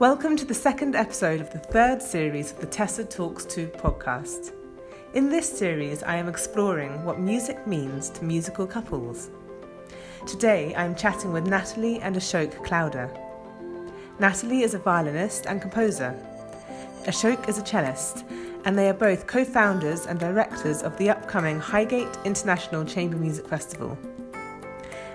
Welcome to the second episode of the third series of the Tessa Talks To podcast. In this series, I am exploring what music means to musical couples. Today, I am chatting with Natalie and Ashok Klouda. Natalie is a violinist and composer. Ashok is a cellist, and they are both co-founders and directors of the upcoming Highgate International Chamber Music Festival.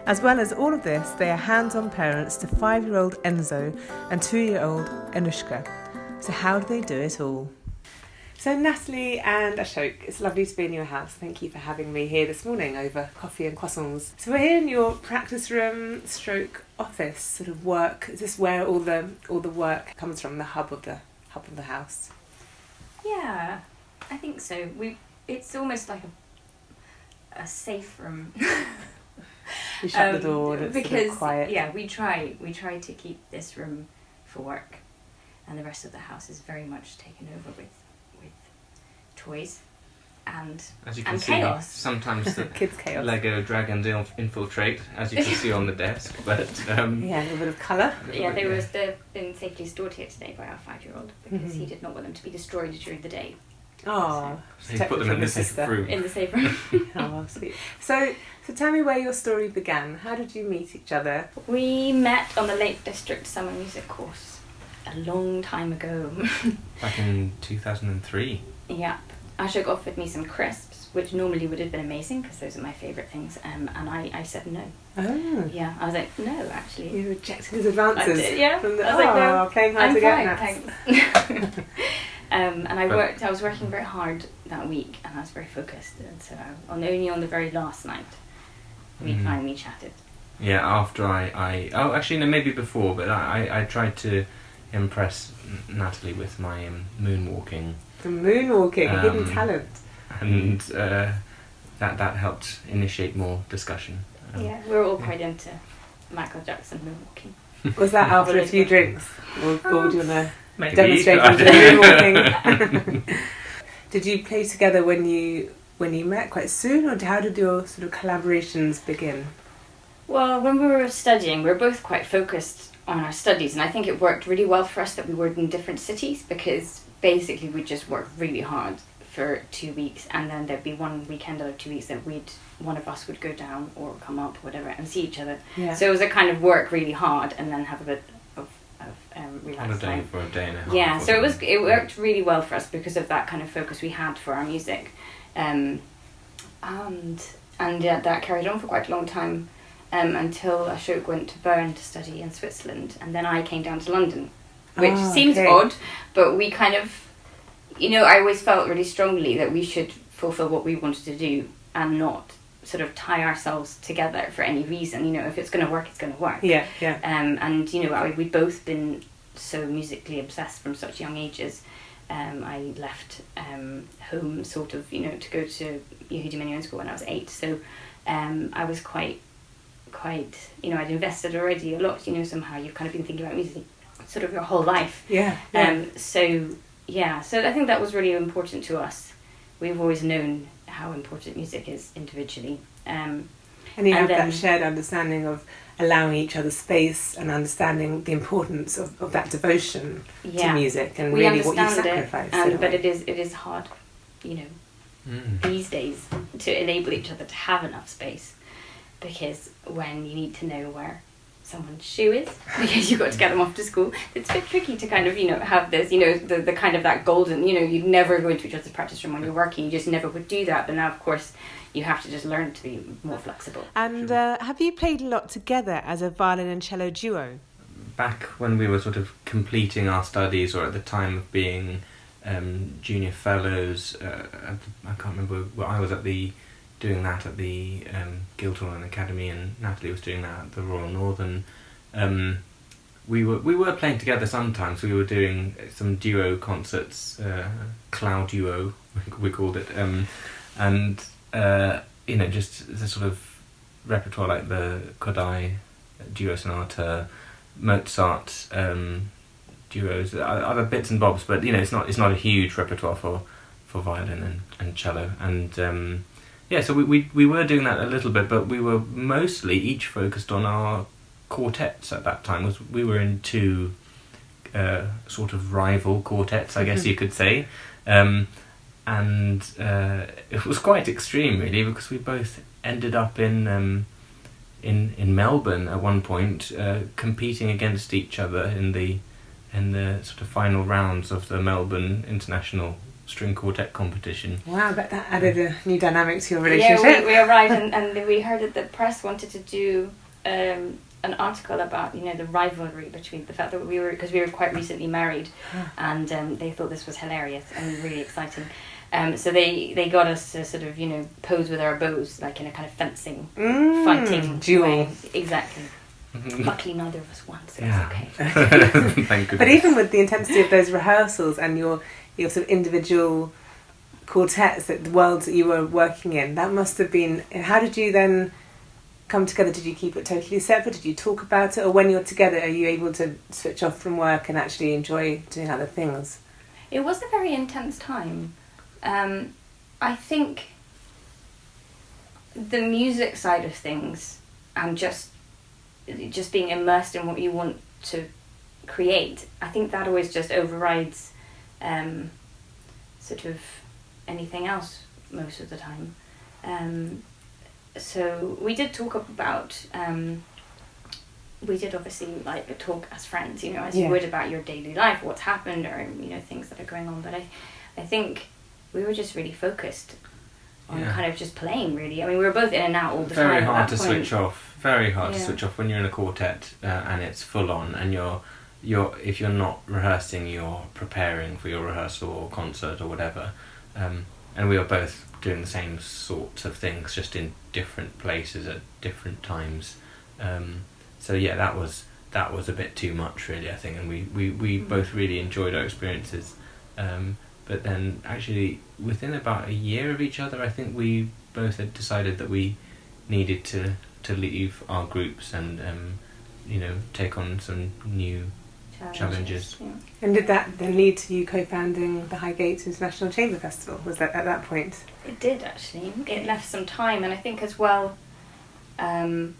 As well as all of this, they are hands-on parents to 5-year-old Enzo and 2-year-old Anushka. So how do they do it all? So Natalie and Ashok, it's lovely to be in your house. Thank you for having me here this morning over coffee and croissants. So we're here in your practice room stroke office sort of work. Is this where all the work comes from, the hub of the house? Yeah, I think so. It's almost like a safe room. You shut the door and it's because, a bit quiet. Yeah, we try to keep this room for work, and the rest of the house is very much taken over with toys and as you can see, chaos. Sometimes the Kids chaos. Lego dragons infiltrate, as you can see on the desk. But yeah, a little bit of colour. Yeah, they've been safely stored here today by our 5-year-old because he did not want them to be destroyed during the day. Oh, so he put them in the safe room. In the safe room. Oh, sweet. So tell me where your story began. How did you meet each other? We met on the Lake District Summer Music course a long time ago. Back in 2003. Yep. Ashok offered me some crisps, which normally would have been amazing because those are my favourite things, and I said no. Oh. Yeah, I was like, no, actually. You rejected his advances. I did, yeah. From the, I was like, no, playing hard I'm to fine, get nuts. thanks. And I was working very hard that week, and I was very focused, and so only on the very last night we finally chatted. Yeah, after actually no, maybe before, but I tried to impress Natalie with my moonwalking. The moonwalking, a hidden talent. And that helped initiate more discussion. Yeah, we were all quite into Michael Jackson moonwalking. Was that after a few drinks? Or would you want to demonstrate I the moonwalking? Did you play together when you met quite soon, or how did your sort of collaborations begin? Well, when we were studying, we were both quite focused on our studies, and I think it worked really well for us that we were in different cities, because basically we just worked really hard for 2 weeks, and then there'd be one weekend out of 2 weeks that one of us would go down or come up, whatever, and see each other. Yeah. So it was a kind of work really hard and then have a bit of relaxed time time. For a day and a half. Yeah, so it worked really well for us because of that kind of focus we had for our music, and yeah, that carried on for quite a long time. Until Ashok went to Bern to study in Switzerland, and then I came down to London, which seems odd, but we kind of, I always felt really strongly that we should fulfill what we wanted to do and not sort of tie ourselves together for any reason. If it's going to work, it's going to work. Yeah, yeah. And we'd both been so musically obsessed from such young ages. I left home sort of, to go to Yehudi Menuhin School when I was 8, so I was quite, I'd invested already a lot, somehow you've kind of been thinking about music sort of your whole life. Yeah. So I think that was really important to us. We've always known how important music is individually. And you have that shared understanding of allowing each other space and understanding the importance of that devotion to music and really what you sacrifice. But it is hard, these days to enable each other to have enough space. Because when you need to know where someone's shoe is, because you've got to get them off to school, it's a bit tricky to kind of, have this, the kind of that golden, you'd never go into each other's practice room when you're working, you just never would do that. But now, of course, you have to just learn to be more flexible. And have you played a lot together as a violin and cello duo? Back when we were sort of completing our studies, or at the time of being junior fellows, I can't remember, well, I was doing that at the Guildhall Academy, and Natalie was doing that at the Royal Northern. We were playing together sometimes. We were doing some duo concerts, Cloud Duo, we called it, and just the sort of repertoire like the Kodai Duo Sonata, Mozart duos, other bits and bobs, but it's not a huge repertoire for violin and cello, and so we were doing that a little bit, but we were mostly each focused on our quartets at that time. We were in 2 sort of rival quartets, I guess you could say. And it was quite extreme, really, because we both ended up in Melbourne at one point, competing against each other in the sort of final rounds of the Melbourne International String Quartet competition. Wow, but that added a new dynamic to your relationship. Yeah, we arrived and we heard that the press wanted to do an article about the rivalry between the fact that we were quite recently married, and they thought this was hilarious and really exciting. So they got us to sort of pose with our bows, like in a kind of fencing fighting duel. way. Exactly. Luckily neither of us won, so it's okay. Thank goodness. But even with the intensity of those rehearsals and your sort of individual quartets, the worlds that you were working in, that must have been... How did you then come together? Did you keep it totally separate? Did you talk about it? Or when you're together, are you able to switch off from work and actually enjoy doing other things? It was a very intense time. I think the music side of things and just being immersed in what you want to create, I think that always just overrides sort of anything else most of the time. So we did talk about we did obviously like talk as friends, as you would about your daily life, what's happened, or things that are going on. But I think we were just really focused on kind of just playing, really. I mean, we were both in and out all the time. Very hard to point. switch off. Very hard to switch off when you're in a quartet and it's full on, and you're if you're not rehearsing, you're preparing for your rehearsal or concert or whatever. And we were both doing the same sorts of things, just in different places at different times. So yeah, that was a bit too much, really, I think, and we both really enjoyed our experiences. But then, actually, within about a year of each other, I think we both had decided that we needed to leave our groups and take on some new challenges. Yeah. And did that then lead to you co-founding the Highgate International Chamber Festival? Was that at that point? It did, actually. It left some time, and I think as well... the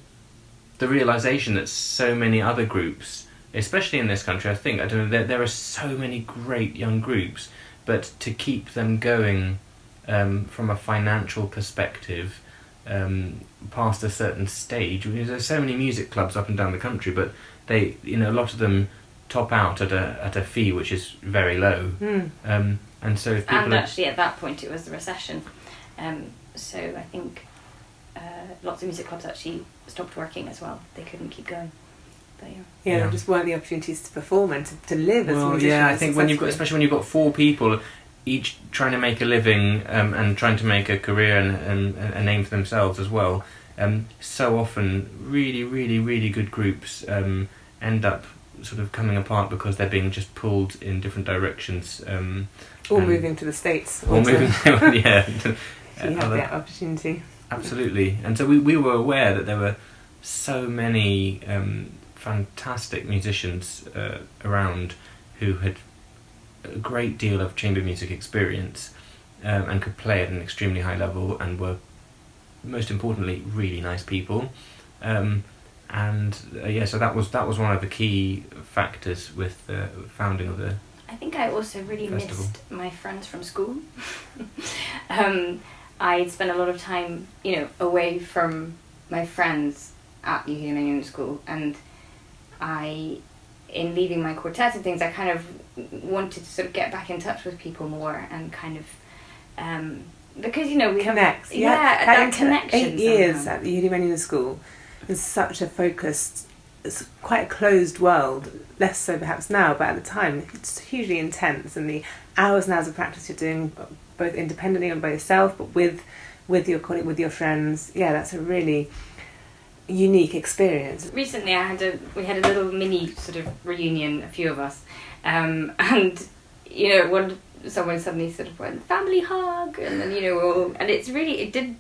realisation that so many other groups, especially in this country, I think, I don't know, there are so many great young groups, but to keep them going from a financial perspective past a certain stage, because there's so many music clubs up and down the country, but they, a lot of them top out at a fee which is very low. And so if people and actually at that point it was the recession, so I think lots of music clubs actually stopped working as well. They couldn't keep going. But there just weren't the opportunities to perform and to live as musicians. Yeah, I think especially when you've got 4 people each trying to make a living and trying to make a career and a name for themselves as well, so often really, really, really good groups end up sort of coming apart because they're being just pulled in different directions. Or moving to the States. Or moving, yeah. So you have that opportunity. Absolutely. And so we were aware that there were so many fantastic musicians around who had a great deal of chamber music experience and could play at an extremely high level and were, most importantly, really nice people. So that was one of the key factors with the founding of the I think I also really festival. missed my friends from school. I'd spent a lot of time, away from my friends at Union School, and in leaving my quartet and things, I kind of wanted to sort of get back in touch with people more and kind of because we connect. Have that connection. 8 years somehow. at the Union School is such a focused, it's quite a closed world. Less so perhaps now, but at the time it's hugely intense, and the hours and hours of practice you're doing both independently and by yourself, but with your friends. Yeah, that's a really unique experience. Recently, we had a little mini sort of reunion, a few of us, and someone suddenly sort of went family hug, and then and it did,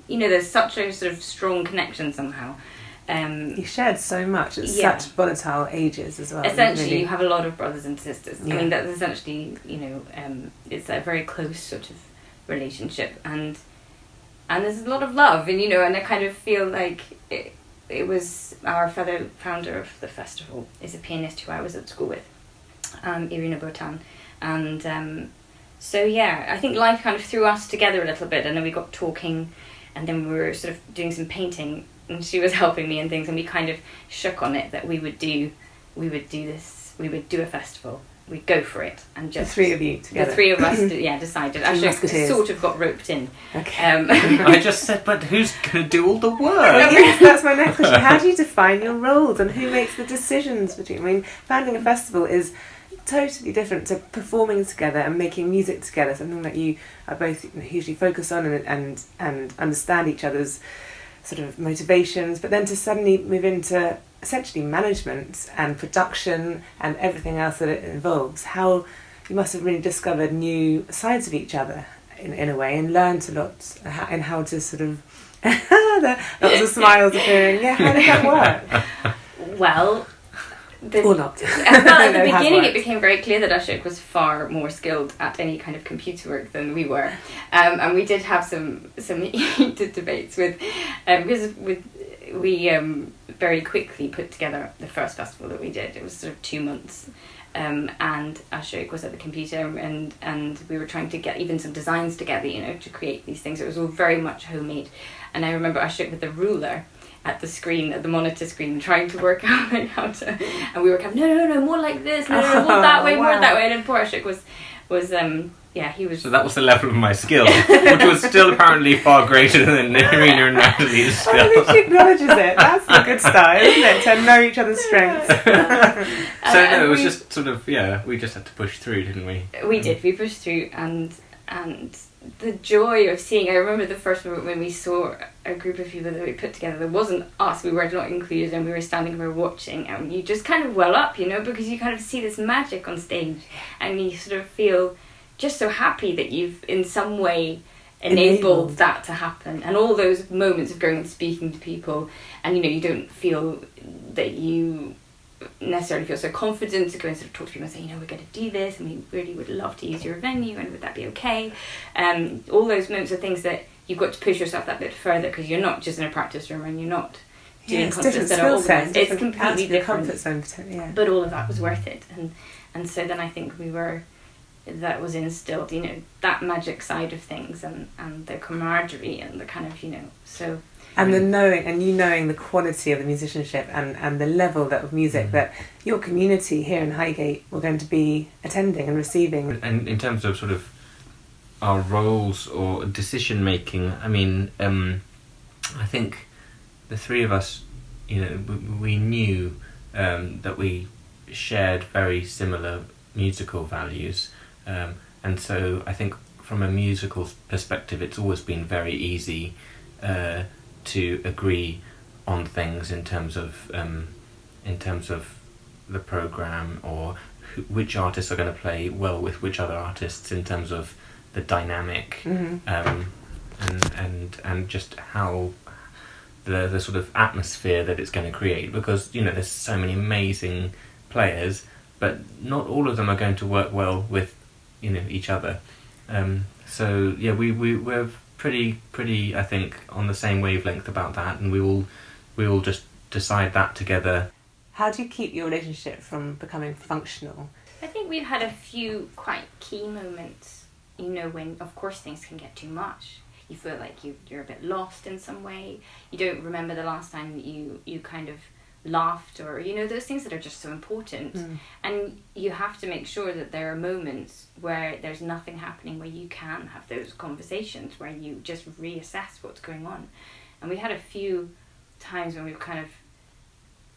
there's such a sort of strong connection somehow. You shared so much at such volatile ages as well. Essentially, really. you have a lot of brothers and sisters. Yeah. I mean, that's essentially, it's a very close sort of relationship, and there's a lot of love, and and I kind of feel like it was our fellow founder of the festival is a pianist who I was at school with, Irina Botan. And so yeah, I think life kind of threw us together a little bit, and then we got talking, and then we were sort of doing some painting, and she was helping me and things, and we kind of shook on it that we would do a festival. We'd go for it, and just the three of you together. The three of us, decided. Ashok sort of got roped in. Okay. I just said, but who's going to do all the work? Well, yes, that's my next question. How do you define your roles, and who makes the decisions between? I mean, founding a festival is totally different to performing together and making music together. Something that you are both hugely focused on and understand each other's sort of motivations. But then to suddenly move into essentially management and production and everything else that it involves, how you must have really discovered new sides of each other in a way, and learned a lot in how to sort of lots of smiles appearing. Yeah, how did that work? Well, or not. At the beginning, it became very clear that Ashok was far more skilled at any kind of computer work than we were, and we did have some heated debates because we very quickly put together the first festival that we did. It was sort of 2 months, and Ashok was at the computer, and we were trying to get even some designs together, to create these things. It was all very much homemade, and I remember Ashok with the ruler at the monitor screen, trying to work out how to, and we were kind of no, more like this, no, more that way, more that way, and then poor Ashok was he was. So that was the level of my skill, which was still apparently far greater than Irina and Natalie's skill. At least she acknowledges it. That's the good style, isn't it? To know each other's strengths. It was just sort of, we just had to push through, didn't we? We did. We pushed through, and the joy of seeing. I remember the first moment when we saw a group of people that we put together. There wasn't us. We were not included, and we were standing, we were watching, and you just kind of well up, because you kind of see this magic on stage, and you sort of feel just so happy that you've in some way enabled that to happen. And all those moments of going and speaking to people, and you don't feel that you necessarily feel so confident to go and sort of talk to people and say, we're going to do this, and we really would love to use your venue, and would that be okay? All those moments are things that you've got to push yourself that bit further, because you're not just in a practice room, and you're not doing concerts that are organised. It's completely different. Comfort zone, But all of that was worth it, and so then I think that was instilled, that magic side of things, and the camaraderie, and the kind of, so. And the knowing the quality of the musicianship and the level of music that your community here in Highgate were going to be attending and receiving. And in terms of sort of our roles or decision making, I mean, I think the three of us, we knew that we shared very similar musical values, and so I think from a musical perspective, it's always been very easy to agree on things in terms of the program, or which artists are going to play well with which other artists in terms of the dynamic, and just how the sort of atmosphere that it's going to create, because there's so many amazing players, but not all of them are going to work well with each other. So yeah, we're pretty I think on the same wavelength about that, and we will just decide that together. How do you keep your relationship from becoming functional? I think we've had a few quite key moments, when of course things can get too much. You feel like you're a bit lost in some way. You don't remember the last time you kind of laughed, or those things that are just so important, and you have to make sure that there are moments where there's nothing happening, where you can have those conversations, where you just reassess what's going on. And we had a few times when we've kind of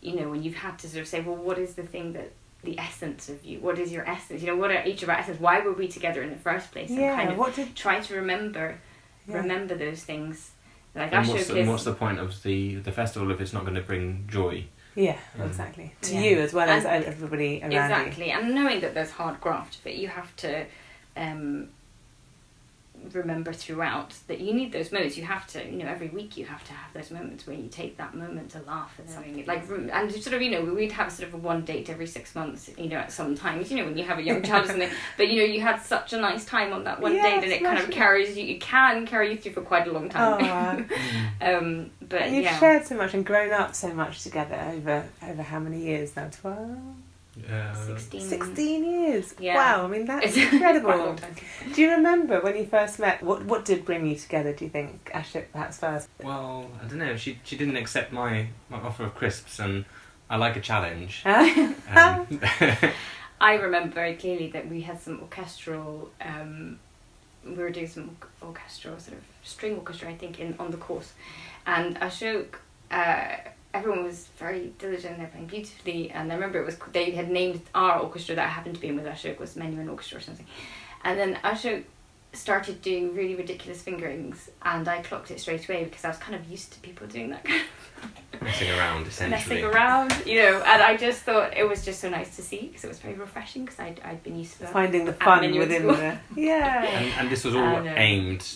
when you've had to sort of say, well, what is the thing that the essence of you, what is your essence, what are each of our essence, why were we together in the first place, and kind of try to remember those things. Like, and what's the point of the festival if it's not going to bring joy? Yeah, exactly. To you as well as everybody around you. Exactly, and knowing that there's hard graft, but you have to remember throughout that you need those moments. You have to, every week you have to have those moments where you take that moment to laugh at something. And sort of, we'd have sort of a one date every 6 months, at some times, when you have a young child or something. But, you had such a nice time on that one date, and it kind of carries you, it can carry you through for quite a long time. But and you've shared so much and grown up so much together over how many years now? 12? 16. 16 years. Yeah. Wow, I mean, that's It's quite a incredible. long time. Do you remember when you first met? What did bring you together, do you think, Ashok, perhaps first? Well, I don't know. She didn't accept my offer of crisps, and I like a challenge. I remember very clearly that we had some orchestral. We were doing some orchestral sort of string orchestra, I think, on the course, and Ashok. Everyone was very diligent. They're playing beautifully, and I remember they had named our orchestra that I happened to be in with Ashok was Menuhin Orchestra or something, and then Ashok started doing really ridiculous fingerings, and I clocked it straight away because I was kind of used to people doing that kind of Messing around, essentially. messing around, and I just thought it was just so nice to see because it was very refreshing because I'd been used to that. Finding the fun Menuhin within school. the... Yeah. And this was all aimed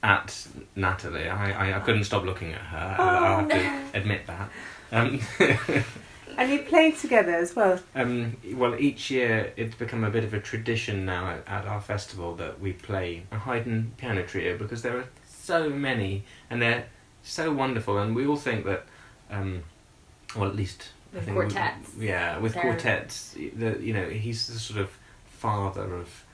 at Natalie. I couldn't stop looking at her. I'll have to admit that. And you played together as well. Well, each year it's become a bit of a tradition now at our festival that we play a Haydn piano trio because there are so many and they're so wonderful, and we all think that, well, at least I think quartets. With quartets, he's the sort of father of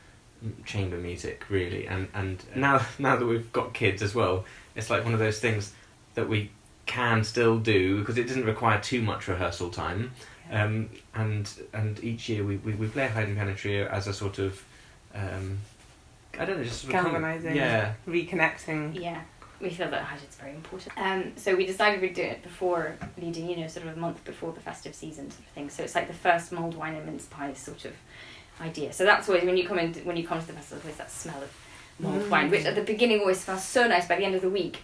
chamber music, really, and now that we've got kids as well, it's like one of those things that we can still do because it doesn't require too much rehearsal time. And each year we play a Haydn piano trio as a sort of I don't know, just sort of galvanising, reconnecting. Yeah, we feel that Haydn's very important. So we decided we'd do it before leading, sort of a month before the festive season sort of thing. So it's like the first mulled wine and mince pie sort of idea. So that's always when you come to the festival, there's that smell of mulled wine, which at the beginning always smells so nice. By the end of the week,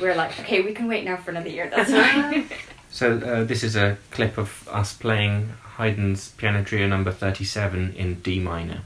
we're like, okay, we can wait now for another year. That's fine. So this is a clip of us playing Haydn's Piano Trio number 37 in D minor.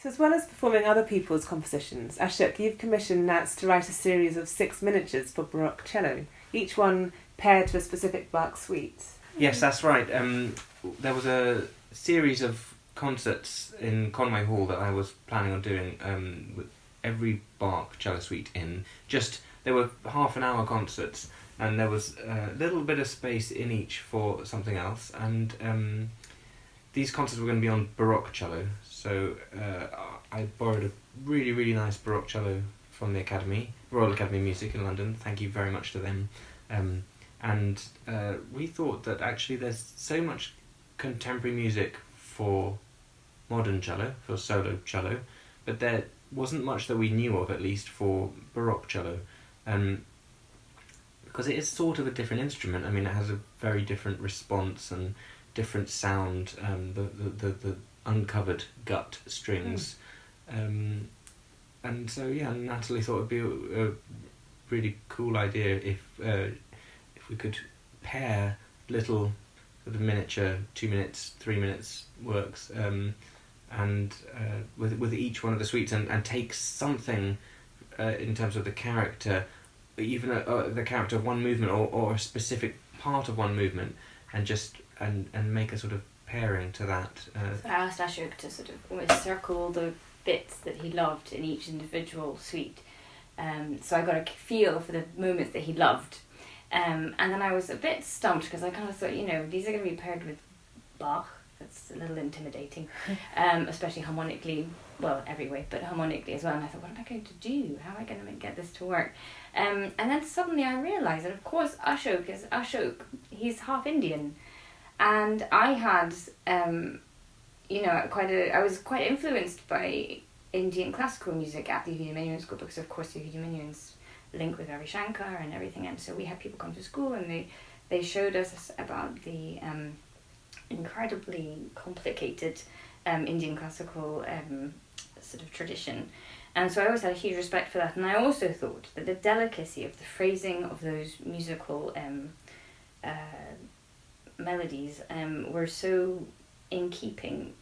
So as well as performing other people's compositions, Ashok, you've commissioned Nats to write a series of 6 miniatures for Baroque cello, each one paired to a specific Bach suite. Yes, that's right. There was a series of concerts in Conway Hall that I was planning on doing with every Bach cello suite in. There were half-an-hour concerts, and there was a little bit of space in each for something else, and these concerts were going to be on Baroque cello. So I borrowed a really, really nice Baroque cello from the Royal Academy of Music in London. Thank you very much to them. And we thought that actually there's so much contemporary music for modern cello, for solo cello, but there wasn't much that we knew of, at least, for Baroque cello. Because it is sort of a different instrument. I mean, it has a very different response and different sound, the uncovered gut strings. And so, Natalie thought it'd be a really cool idea if we could pair little sort of miniature 2 minutes, 3 minutes works, and with each one of the suites, and take something in terms of the character, even the character of one movement or a specific part of one movement, and make a sort of pairing to that. So I asked Ashok to sort of almost circle the bits that he loved in each individual suite. So I got a feel for the moments that he loved. And then I was a bit stumped because I kind of thought, these are going to be paired with Bach, that's a little intimidating, especially harmonically, well, every way, but harmonically as well. And I thought, what am I going to do? How am I going to get this to work? And then suddenly I realised that, of course, Ashok, he's half Indian. And I had, I was quite influenced by Indian classical music at the Hindimanian school, because of course the Hindimanians link with Ravi Shankar and everything, and so we had people come to school and they showed us about the incredibly complicated Indian classical sort of tradition. And so I always had a huge respect for that, and I also thought that the delicacy of the phrasing of those musical melodies were so in keeping,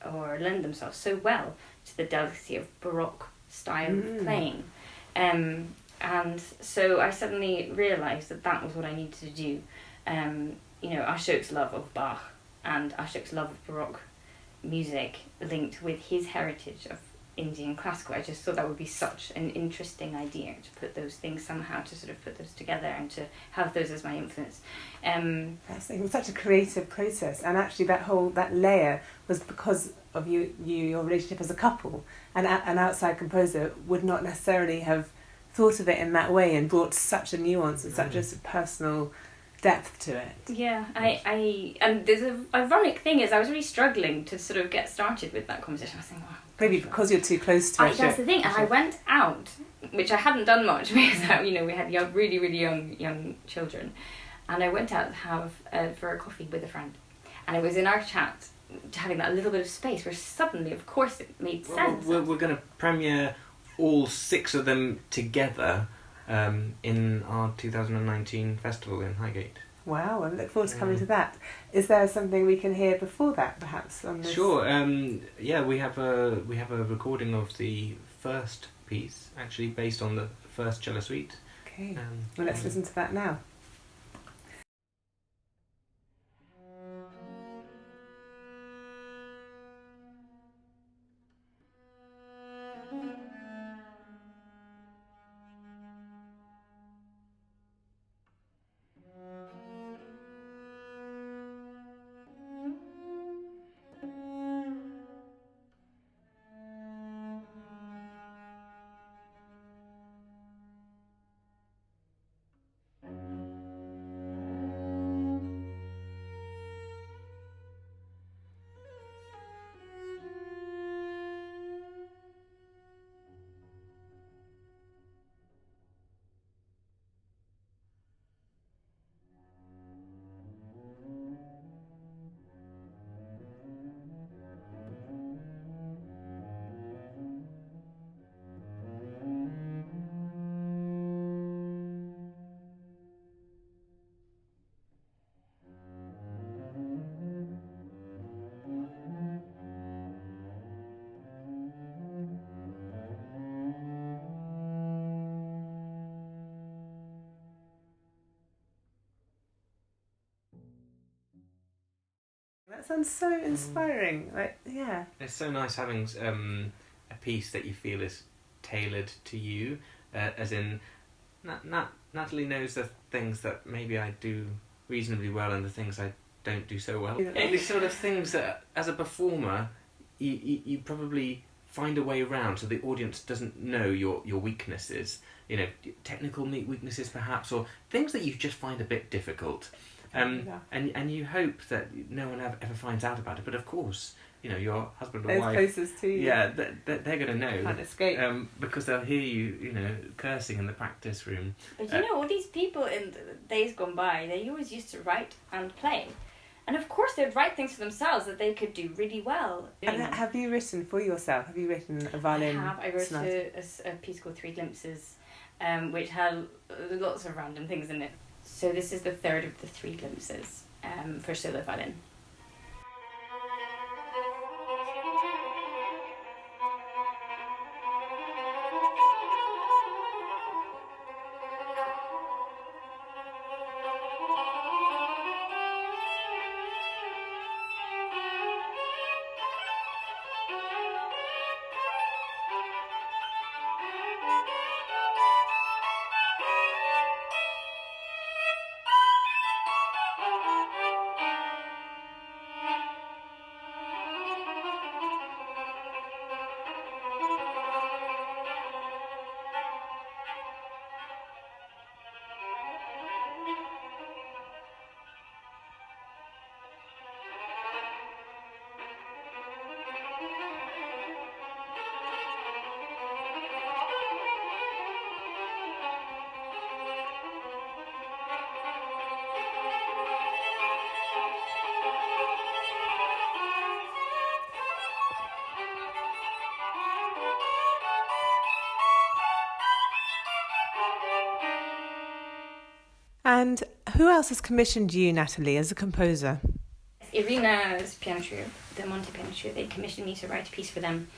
or lend themselves so well to the delicacy of Baroque style of playing. And so I suddenly realised that was what I needed to do. Ashok's love of Bach and Ashok's love of Baroque music linked with his heritage of Indian classical. I just thought that would be such an interesting idea to put those things somehow, to sort of put those together and to have those as my influence. It was such a creative process, and actually that layer was because of your relationship as a couple, and an outside composer would not necessarily have thought of it in that way and brought such a nuance and such a personal depth to it. Yeah, and there's an ironic thing is I was really struggling to sort of get started with that conversation. I was thinking, maybe because you're too close to it. That's the thing, and I went out, which I hadn't done much because we had really, really young children, and I went out to have for a coffee with a friend, and it was in our chat, having that little bit of space where suddenly, of course, it made sense. We're going to premiere all 6 of them together in our 2019 festival in Highgate. Wow, I look forward to coming to that. Is there something we can hear before that, perhaps? On this? Sure. We have a recording of the first piece, actually based on the first cello suite. Okay. Well, let's listen to that now. That sounds so inspiring. It's so nice having a piece that you feel is tailored to you, as in Natalie knows the things that maybe I do reasonably well and the things I don't do so well. Yeah. These sort of things that, as a performer, you probably find a way around so the audience doesn't know your weaknesses, technical weaknesses perhaps, or things that you just find a bit difficult. And you hope that no one ever finds out about it, but of course, your husband or wife, closest to you, they're going to know. Can't escape, because they'll hear you, cursing in the practice room. But all these people in the days gone by, they always used to write and play, and of course they'd write things for themselves that they could do really well. And have you written for yourself? Have you written a violin? I wrote a piece called 3 Glimpses, which had lots of random things in it. So this is the third of the 3 glimpses for solo violin. And who else has commissioned you, Natalie, as a composer? Irina's piano trio, the Monte piano trio, they commissioned me to write a piece for them.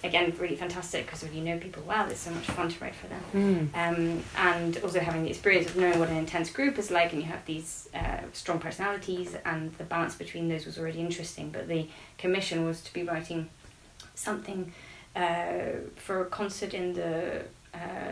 Again, really fantastic, because when you know people well, it's so much fun to write for them. And also having the experience of knowing what an intense group is like, and you have these strong personalities, and the balance between those was already interesting. But the commission was to be writing something for a concert in the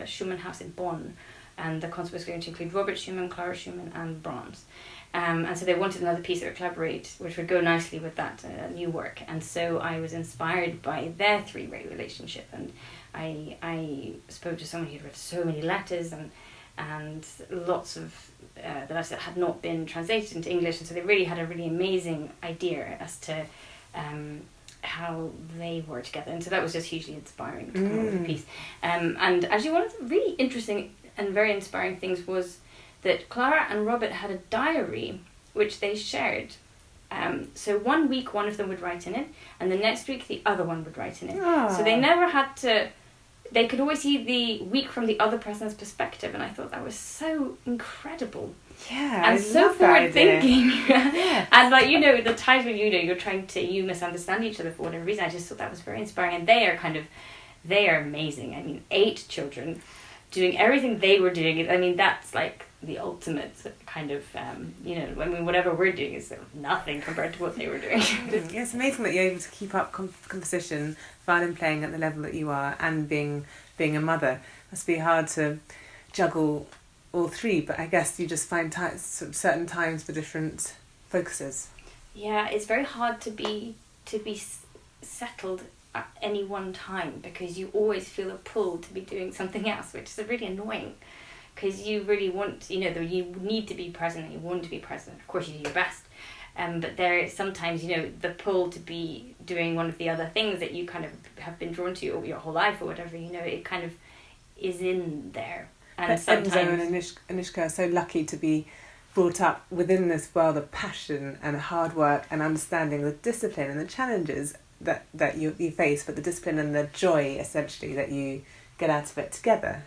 Schumann House in Bonn, and the concert was going to include Robert Schumann, Clara Schumann, and Brahms. And so they wanted another piece that would collaborate, which would go nicely with that new work. And so I was inspired by their three-way relationship, and I spoke to someone who'd read so many letters and lots of the letters that had not been translated into English, and so they really had a really amazing idea as to how they were together. And so that was just hugely inspiring to come up with the piece. And actually one of the really interesting and very inspiring things was that Clara and Robert had a diary which they shared. So one week one of them would write in it, and the next week the other one would write in it. So they never had to, they could always see the week from the other person's perspective, and I thought that was so incredible. Yeah, and so forward thinking. And like, you know, the times when you're trying to, you misunderstand each other for whatever reason, I just thought that was very inspiring. And they are amazing. I mean, 8 children doing everything they were doing. I mean, that's like the ultimate kind of, you know, I mean, whatever we're doing is nothing compared to what they were doing. Yeah, it's amazing that you're able to keep up composition, violin playing at the level that you are, and being a mother. It must be hard to juggle all three, but I guess you just find certain times for different focuses. Yeah, it's very hard to be settled at any one time, because you always feel a pull to be doing something else, which is really annoying, because you really want, you know, you need to be present and you want to be present. Of course you do your best, but there is sometimes, you know, the pull to be doing one of the other things that you kind of have been drawn to over your whole life or whatever, you know, it kind of is in there. And sometimes Enzo and Anishka are so lucky to be brought up within this world of passion and hard work and understanding the discipline and the challenges that you face, but the discipline and the joy, essentially, that you get out of it together.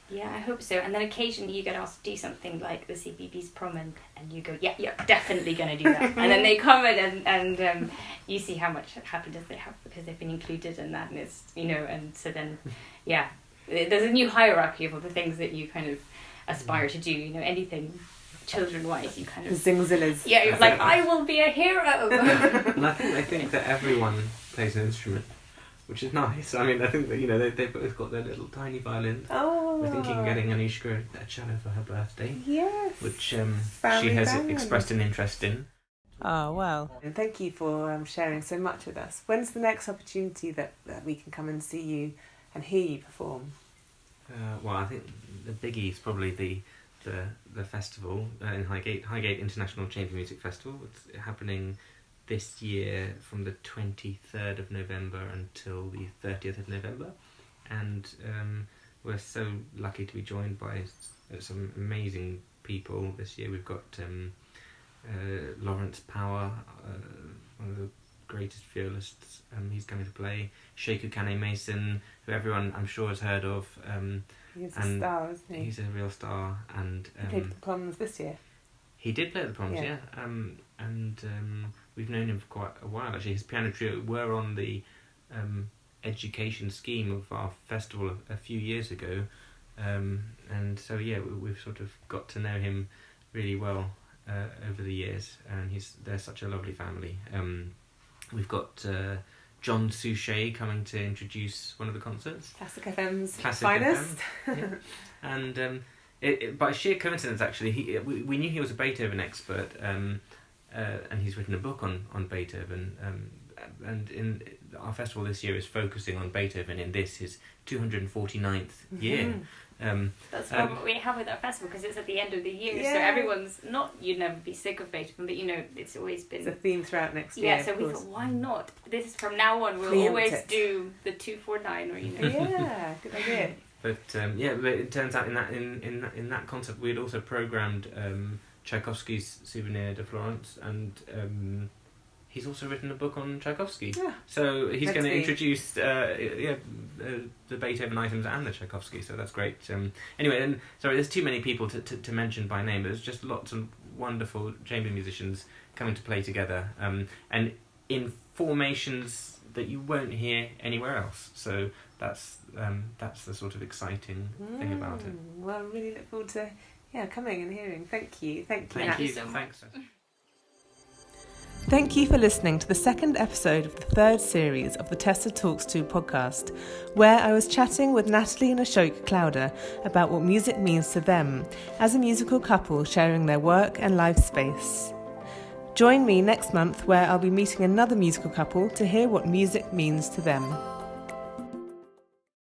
Yeah, I hope so. And then occasionally you get asked to do something like the CBBS prom, and you go, yeah, you're definitely going to do that. And then they come and you see how much happiness they have because they've been included in that, and it's, you know, and so then, yeah, there's a new hierarchy of all the things that you kind of aspire to do, you know, anything children-wise, you kind of... Zingzillas. Yeah, you're like, I will be a hero! And I think that everyone plays an instrument, which is nice. I mean, I think that, you know, they've both got their little tiny violins. Oh. We're thinking of getting Anishka a cello for her birthday. Yes. Which she has expressed an interest in. Oh, well. And thank you for sharing so much with us. When's the next opportunity that we can come and see you and hear you perform? Well, I think the biggie is probably the festival in Highgate International Chamber Music Festival. It's happening this year from the 23rd of November until the 30th of November, and we're so lucky to be joined by some amazing people this year. We've got Lawrence Power, one of the greatest violists. He's coming to play. Sheku Kane Mason, who everyone I'm sure has heard of. He's a star, isn't he? He's a real star, and he played at the proms this year. He did play at the proms, yeah. We've known him for quite a while actually. His piano trio were on the education scheme of our festival a few years ago, and so yeah, we've sort of got to know him really well over the years, and they're such a lovely family. We've got John Suchet coming to introduce one of the concerts. Classic FM's Classic finest. FM, yeah. And by sheer coincidence, actually, we knew he was a Beethoven expert, and he's written a book on Beethoven. And in our festival this year is focusing on Beethoven in his 249th year. That's what we have with our festival, because it's at the end of the year, yeah. So everyone's you'd never be sick of Beethoven, but you know, it's always been... It's a theme throughout next year. Yeah, so we thought, why not? This is from now on, we'll always do the 249, or, you know. Yeah, good idea. But but it turns out in that concert we'd also programmed Tchaikovsky's Souvenir de Florence, and he's also written a book on Tchaikovsky. Yeah. So he's going to introduce the Beethoven items and the Tchaikovsky, so that's great. Anyway, and sorry, there's too many people to mention by name. There's just lots of wonderful chamber musicians coming to play together, and in formations that you won't hear anywhere else. So that's the sort of exciting thing about it. Well, I really look forward to coming and hearing. Thank you. Thank Nat. you so much. Thanks. Thank you for listening to the second episode of the third series of the Tessa Talks To podcast, where I was chatting with Natalie and Ashok Klouda about what music means to them as a musical couple sharing their work and life space. Join me next month where I'll be meeting another musical couple to hear what music means to them.